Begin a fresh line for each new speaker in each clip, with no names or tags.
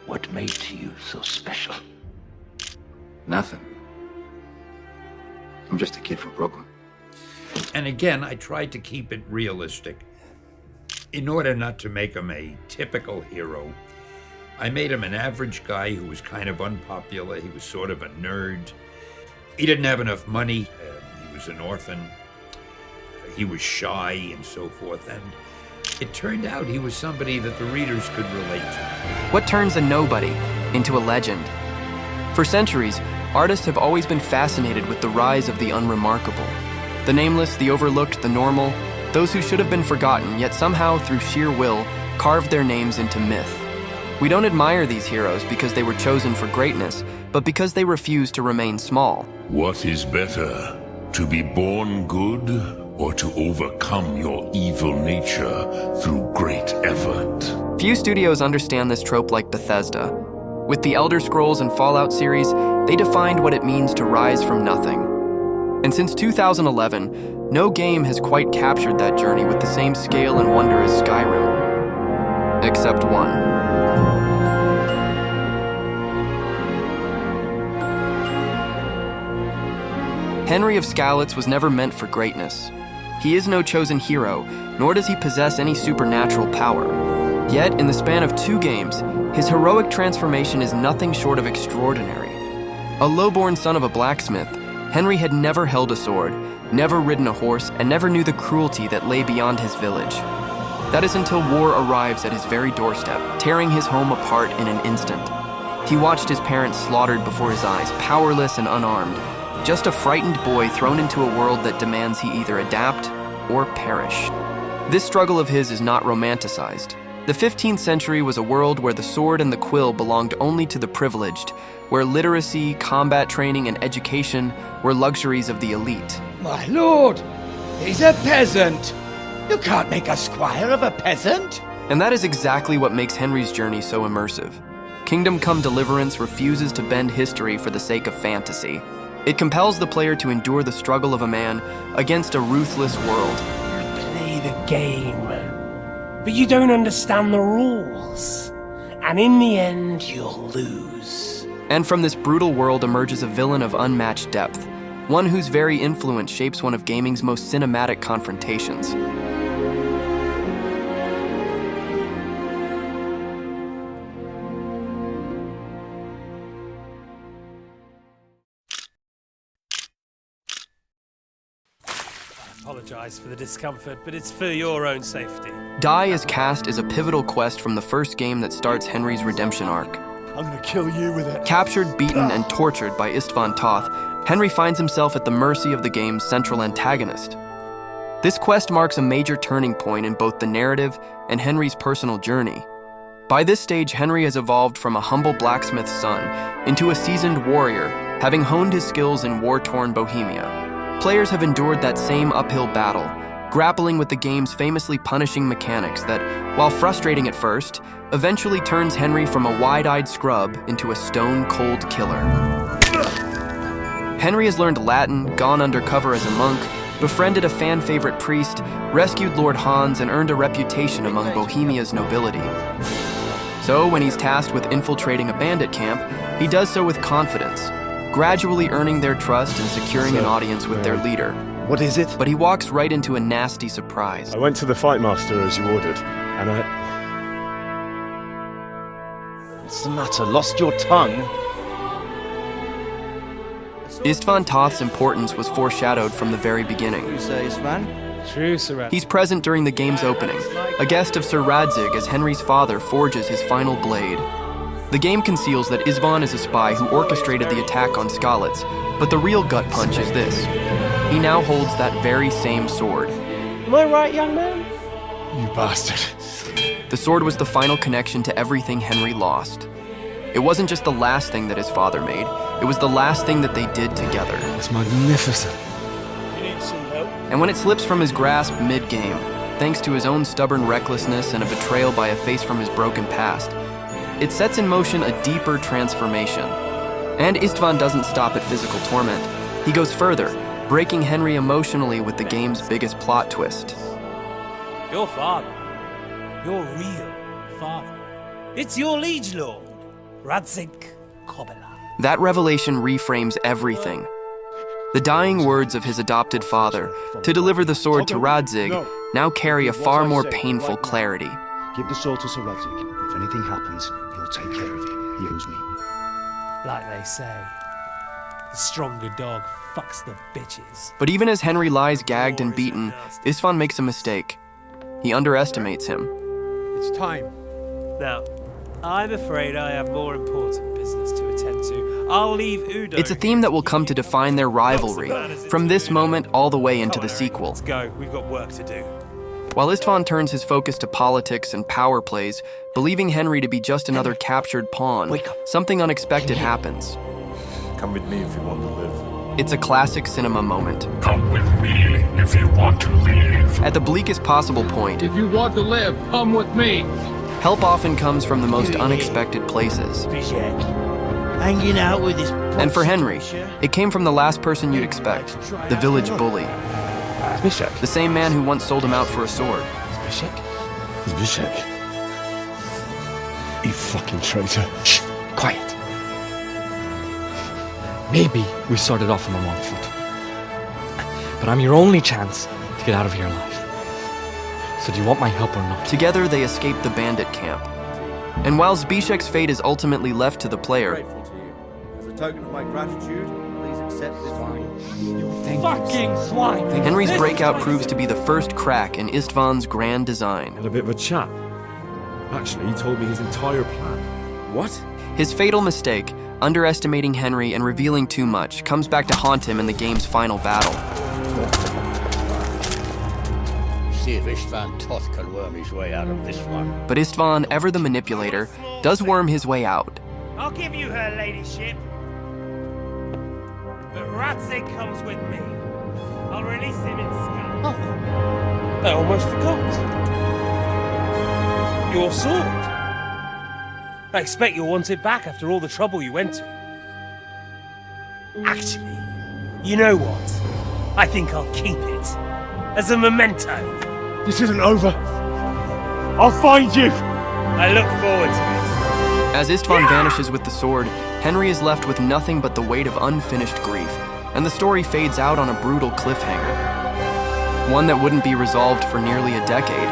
What made you so special?
Nothing. I'm just a kid from Brooklyn.
And again, I tried to keep it realistic. In order not to make him a typical hero, I made him an average guy who was kind of unpopular. He was sort of a nerd. He didn't have enough money. He was an orphan. He was shy and so forth. And it turned out he was somebody that the readers could relate to.
What turns a nobody into a legend? For centuries, artists have always been fascinated with the rise of the unremarkable. The nameless, the overlooked, the normal, those who should have been forgotten, yet somehow, through sheer will, carved their names into myth. We don't admire these heroes because they were chosen for greatness, but because they refused to remain small.
What is better, to be born good, or to overcome your evil nature through great effort?
Few studios understand this trope like Bethesda. With the Elder Scrolls and Fallout series, they defined what it means to rise from nothing. And since 2011, no game has quite captured that journey with the same scale and wonder as Skyrim. Except one. Henry of Skalitz was never meant for greatness. He is no chosen hero, nor does he possess any supernatural power. Yet, in the span of 2 games, his heroic transformation is nothing short of extraordinary. A low-born son of a blacksmith, Henry had never held a sword, never ridden a horse, and never knew the cruelty that lay beyond his village. That is until war arrives at his very doorstep, tearing his home apart in an instant. He watched his parents slaughtered before his eyes, powerless and unarmed, just a frightened boy thrown into a world that demands he either adapt or perish. This struggle of his is not romanticized. The 15th century was a world where the sword and the quill belonged only to the privileged, where literacy, combat training, and education were luxuries of the elite.
My lord, he's a peasant. You can't make a squire of a peasant.
And that is exactly what makes Henry's journey so immersive. Kingdom Come Deliverance refuses to bend history for the sake of fantasy. It compels the player to endure the struggle of a man against a ruthless world.
Play the game, but you don't understand the rules, and in the end, you'll lose.
And from this brutal world emerges a villain of unmatched depth, one whose very influence shapes one of gaming's most cinematic confrontations.
Apologize for the discomfort, but it's for your own safety.
Die is cast as a pivotal quest from the first game that starts Henry's redemption arc.
I'm gonna kill you with it.
Captured, beaten, and tortured by Istvan Toth, Henry finds himself at the mercy of the game's central antagonist. This quest marks a major turning point in both the narrative and Henry's personal journey. By this stage, Henry has evolved from a humble blacksmith's son into a seasoned warrior, having honed his skills in war-torn Bohemia. Players have endured that same uphill battle, grappling with the game's famously punishing mechanics that, while frustrating at first, eventually turns Henry from a wide-eyed scrub into a stone-cold killer. Henry has learned Latin, gone undercover as a monk, befriended a fan-favorite priest, rescued Lord Hans, and earned a reputation among Bohemia's nobility. So, when he's tasked with infiltrating a bandit camp, he does so with confidence, gradually earning their trust and securing an audience with their leader.
What is it?
But he walks right into a nasty surprise.
I went to the fight master as you ordered, and
What's the matter? Lost your tongue?
Istvan Toth's importance was foreshadowed from the very beginning.
You say, Istvan?
True, Sir.
He's present during the game's opening, a guest of Sir Radzig as Henry's father forges his final blade. The game conceals that Istvan is a spy who orchestrated the attack on Skalitz, but the real gut punch is this. He now holds that very same sword.
Am I right, young man?
you bastard.
The sword was the final connection to everything Henry lost. It wasn't just the last thing that his father made, it was the last thing that they did together.
It's magnificent.
You need some help?
And when it slips from his grasp mid-game, thanks to his own stubborn recklessness and a betrayal by a face from his broken past, it sets in motion a deeper transformation. And Istvan doesn't stop at physical torment. He goes further, breaking Henry emotionally with the game's biggest plot twist.
Your father. Your real father. It's your liege lord. Radzig Kobela.
That revelation reframes everything. The dying words of his adopted father to deliver the sword to Radzig now carry a far more painful clarity.
Give the sword to Sir Radzig. If anything happens, he'll take care of it. He owes me.
Like they say, the stronger dog fucks the bitches.
But even as Henry lies gagged and beaten, Istvan makes a mistake. He underestimates him.
It's time.
Now, I'm afraid I have more important business to attend to. I'll leave Udo.
It's a theme that will come to define their rivalry, from this moment all the way into the
Eric,
sequel.
Let's go. We've got work to do.
While Istvan turns his focus to politics and power plays, believing Henry to be just another captured pawn, something unexpected happens.
Come with me if you want to live.
It's a classic cinema moment.
Come with me if you want to leave.
At the bleakest possible point,
If you want to live, come with me.
help often comes from the most unexpected places.
Hanging out with this.
And for Henry, it came from the last person you'd expect, the village bully.
Zbyszek.
The same man who once sold him out for a sword.
Zbyszek. You fucking traitor.
Shh! Quiet. Maybe we started off on the wrong foot. But I'm your only chance to get out of here alive. So do you want my help or not?
Together they escape the bandit camp. And while Zbyszek's fate is ultimately left to the player,
Grateful to you. As a token of my gratitude, please accept this ring.
Fucking swine.
Henry's breakout proves to be the first crack in Istvan's grand design.
Had a bit of a chat. Actually, he told me his entire plan.
What?
His fatal mistake, underestimating Henry and revealing too much, comes back to haunt him in the game's final battle.
See if Istvan Toth can worm his way out of this one.
But Istvan, ever the manipulator, does worm his way out.
I'll give you her ladyship. But Radzig comes with me. I'll release him in Skalitz.
Oh, I almost forgot. Your sword.
I expect you'll want it back after all the trouble you went to. Actually, you know what? I think I'll keep it. As a memento.
This isn't over. I'll find you.
I look forward to it.
As Istvan vanishes with the sword, Henry is left with nothing but the weight of unfinished grief, and the story fades out on a brutal cliffhanger. One that wouldn't be resolved for nearly a decade.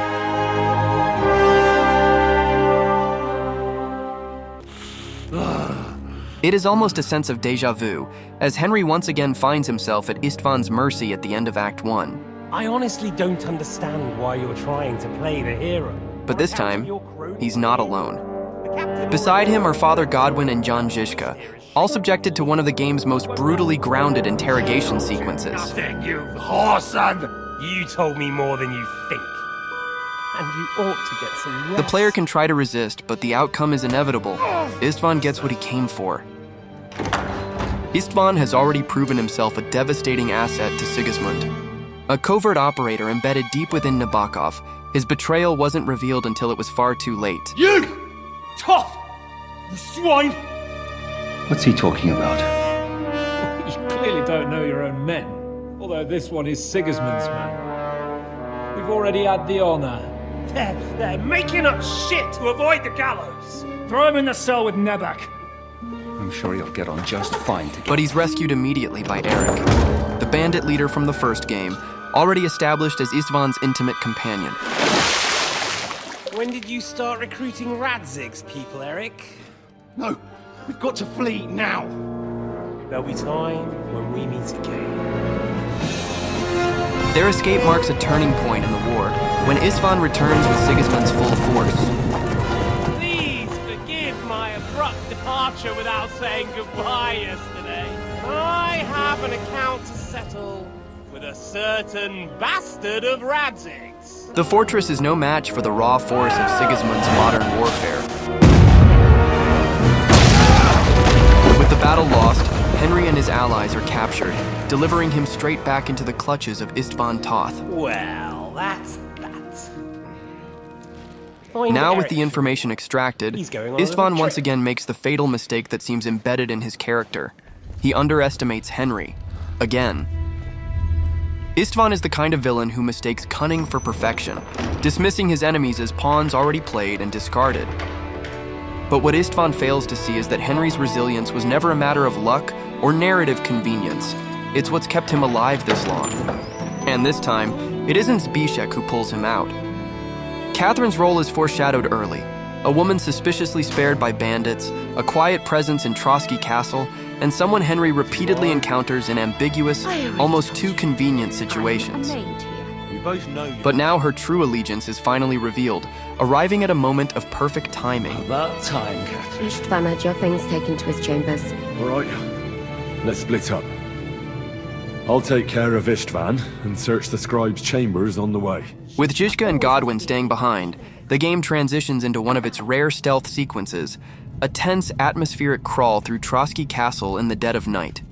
It is almost a sense of déjà vu, as Henry once again finds himself at Istvan's mercy at the end of Act 1.
I honestly don't understand why you're trying to play the hero.
But this time, he's not alone. Beside him are Father Godwin and John Zizka, all subjected to one of the game's most brutally grounded interrogation sequences.
Nothing, you whoreson! You told me more than you think. And you ought to get some rest.
The player can try to resist, but the outcome is inevitable. Istvan gets what he came for. Istvan has already proven himself a devastating asset to Sigismund. A covert operator embedded deep within Nabokov, his betrayal wasn't revealed until it was far too late.
You! Toth! You swine!
What's he talking about?
You clearly don't know your own men, although this one is Sigismund's man. We've already had the honor.
They're making up shit to avoid the gallows.
Throw him in the cell with Nebak.
I'm sure he'll get on just fine together.
But he's rescued immediately by Eric, the bandit leader from the first game, already established as Istvan's intimate companion.
When did you start recruiting Radzig's people, Eric?
No, we've got to flee now.
There'll be time when we meet again.
Their escape marks a turning point in the war, when Istvan returns with Sigismund's full force.
Please forgive my abrupt departure without saying goodbye yesterday. I have an account to settle with a certain bastard of Radzig's.
The fortress is no match for the raw force of Sigismund's modern warfare. With the battle lost, Henry and his allies are captured, delivering him straight back into the clutches of Istvan Toth.
Well, that's that.
Now with the information extracted,
He's going on a little
Istvan once
trip.
again makes the fatal mistake that seems embedded in his character. He underestimates Henry. Again. Istvan is the kind of villain who mistakes cunning for perfection, dismissing his enemies as pawns already played and discarded. But what Istvan fails to see is that Henry's resilience was never a matter of luck or narrative convenience. It's what's kept him alive this long. And this time, it isn't Zbyszek who pulls him out. Catherine's role is foreshadowed early. A woman suspiciously spared by bandits, a quiet presence in Trotsky Castle, and someone Henry repeatedly encounters in ambiguous, almost too convenient situations. But now her true allegiance is finally revealed, arriving at a moment of perfect timing.
About time, Catherine.
Istvan had your things taken to his chambers.
All right, let's split up. I'll take care of Istvan and search the scribe's chambers on the way.
With Zizka and Godwin staying behind, the game transitions into one of its rare stealth sequences, a tense atmospheric crawl through Trotsky Castle in the dead of night.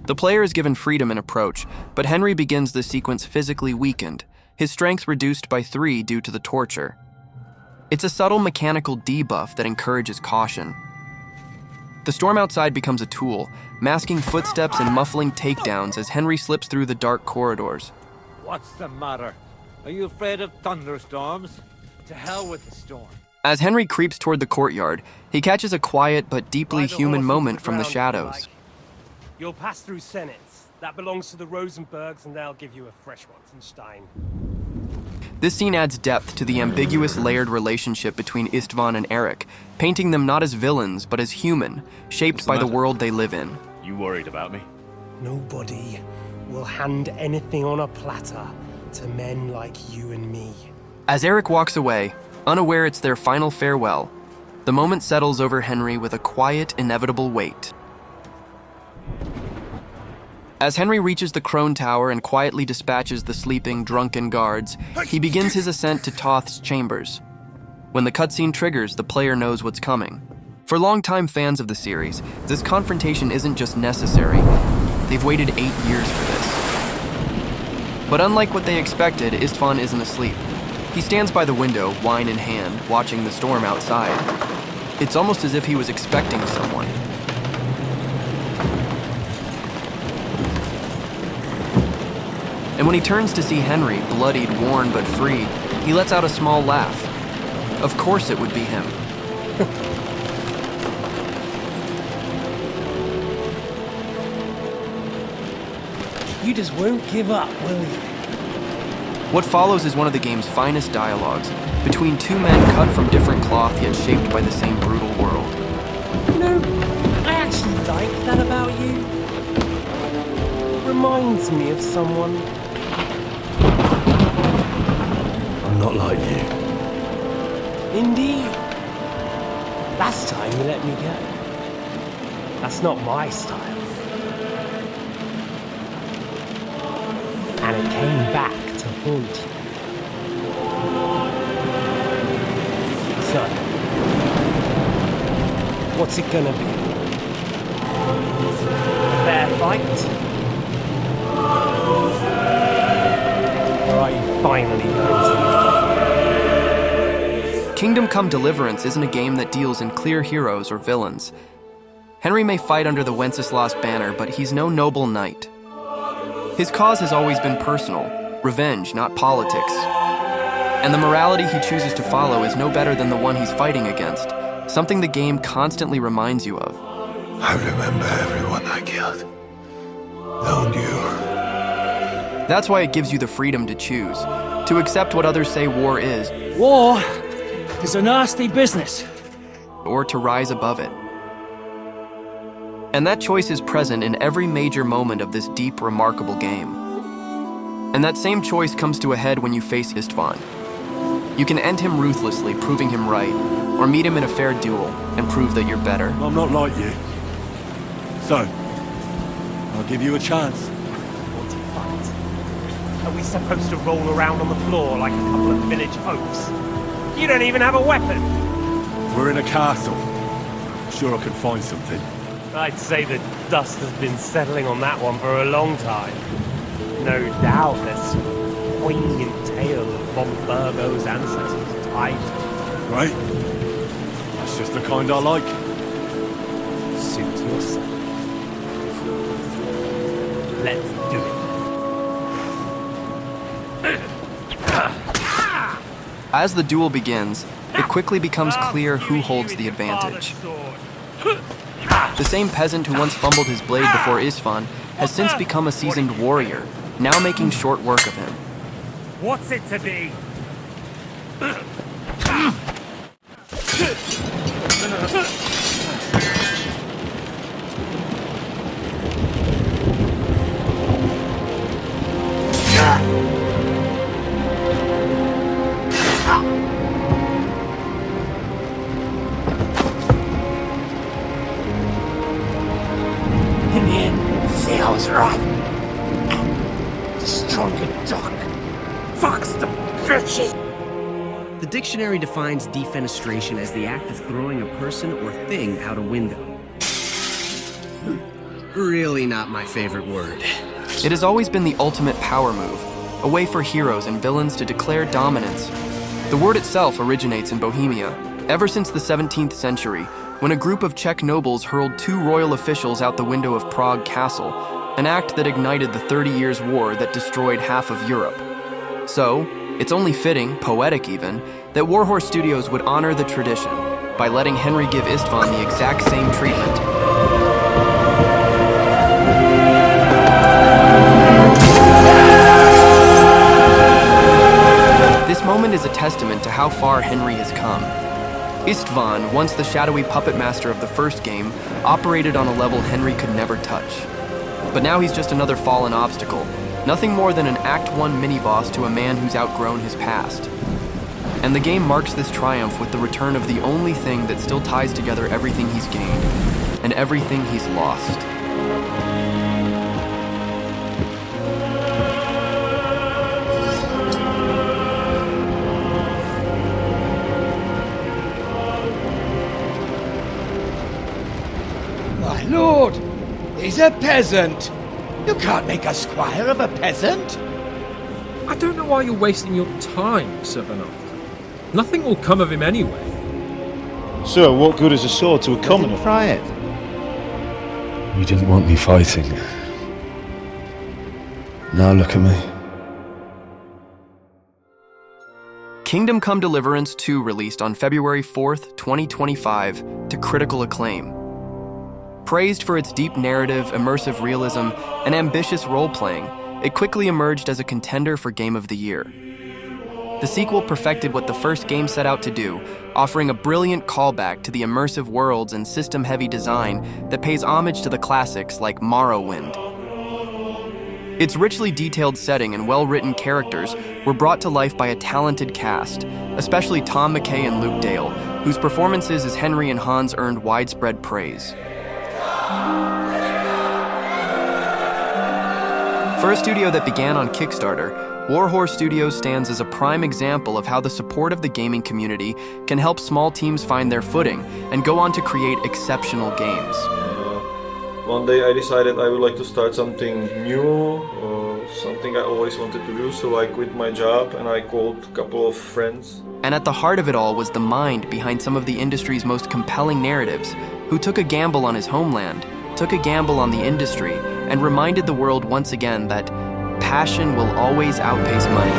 The player is given freedom in approach, but Henry begins the sequence physically weakened, his strength reduced by 3 due to the torture. It's a subtle mechanical debuff that encourages caution. The storm outside becomes a tool, masking footsteps and muffling takedowns as Henry slips through the dark corridors.
What's the matter? Are you afraid of thunderstorms? To hell with the storm.
As Henry creeps toward the courtyard, he catches a quiet but deeply human moment from the shadows.
You'll pass through Senates. That belongs to the Rosenbergs, and they'll give you a fresh Rottenstein.
This scene adds depth to the ambiguous layered relationship between Istvan and Eric, painting them not as villains, but as human, shaped by the world they live in.
You worried about me?
Nobody will hand anything on a platter to men like you and me.
As Eric walks away, unaware it's their final farewell, the moment settles over Henry with a quiet, inevitable weight. As Henry reaches the Crone Tower and quietly dispatches the sleeping, drunken guards, he begins his ascent to Toth's chambers. When the cutscene triggers, the player knows what's coming. For longtime fans of the series, this confrontation isn't just necessary. They've waited 8 years for this. But unlike what they expected, Istvan isn't asleep. He stands by the window, wine in hand, watching the storm outside. It's almost as if he was expecting someone. And when he turns to see Henry, bloodied, worn, but free, he lets out a small laugh. Of course it would be him.
You just won't give up, will you?
What follows is one of the game's finest dialogues, between 2 men cut from different cloth yet shaped by the same brutal world.
You know, I actually like that about you. It reminds me of someone.
I'm not like you.
Indeed. Last time you let me go. That's not my style. And it came back to haunt you. So, what's it gonna be? Fair fight? Or are you finally going to?
Kingdom Come Deliverance isn't a game that deals in clear heroes or villains. Henry may fight under the Wenceslas banner, but he's no noble knight. His cause has always been personal, revenge, not politics. And the morality he chooses to follow is no better than the one he's fighting against, something the game constantly reminds you of.
I remember everyone I killed. Don't you?
That's why it gives you the freedom to choose, to accept what others say war is.
War is a nasty business.
Or to rise above it. And that choice is present in every major moment of this deep, remarkable game. And that same choice comes to a head when you face Istvan. You can end him ruthlessly, proving him right, or meet him in a fair duel and prove that you're better.
I'm not like you. So, I'll give you a chance.
Want to fight? Are we supposed to roll around on the floor like a couple of village oafs? You don't even have a weapon!
We're in a castle. I'm sure I can find something.
I'd say the dust has been settling on that one for a long time. No doubt there's some poignant tale of Von Burgo's ancestors tied.
Right? That's just the kind I like.
Suit yourself. Let's do it.
As the duel begins, it quickly becomes clear who holds the advantage. The same peasant who once fumbled his blade before Istvan has since become a seasoned warrior, now making short work of him.
What's it to be?
Feels right. The stronger dog. Fox the bitches.
The dictionary defines defenestration as the act of throwing a person or thing out a window. Really not my favorite word.
It has always been the ultimate power move, a way for heroes and villains to declare dominance. The word itself originates in Bohemia, ever since the 17th century, when a group of Czech nobles hurled 2 royal officials out the window of Prague Castle, an act that ignited the 30 Years' War that destroyed half of Europe. So, it's only fitting, poetic even, that Warhorse Studios would honor the tradition by letting Henry give Istvan the exact same treatment. This moment is a testament to how far Henry has come. Istvan, once the shadowy puppet master of the first game, operated on a level Henry could never touch. But now he's just another fallen obstacle, nothing more than an Act 1 mini-boss to a man who's outgrown his past. And the game marks this triumph with the return of the only thing that still ties together everything he's gained, and everything he's lost.
My lord, he's a peasant. You can't make a squire of a peasant.
I don't know why you're wasting your time, Sir Bernard. Nothing will come of him anyway.
Sir, what good is a sword to a commoner?
Try it.
You didn't want me fighting. Now look at me.
Kingdom Come Deliverance 2 released on February 4th, 2025, to critical acclaim. Praised for its deep narrative, immersive realism, and ambitious role-playing, it quickly emerged as a contender for Game of the Year. The sequel perfected what the first game set out to do, offering a brilliant callback to the immersive worlds and system-heavy design that pays homage to the classics like Morrowind. Its richly detailed setting and well-written characters were brought to life by a talented cast, especially Tom McKay and Luke Dale, whose performances as Henry and Hans earned widespread praise. For a studio that began on Kickstarter, Warhorse Studios stands as a prime example of how the support of the gaming community can help small teams find their footing and go on to create exceptional games.
One day I decided I would like to start something new, something I always wanted to do, so I quit my job and I called a couple of friends.
And at the heart of it all was the mind behind some of the industry's most compelling narratives, who took a gamble on his homeland, took a gamble on the industry, and reminded the world once again that passion will always outpace money.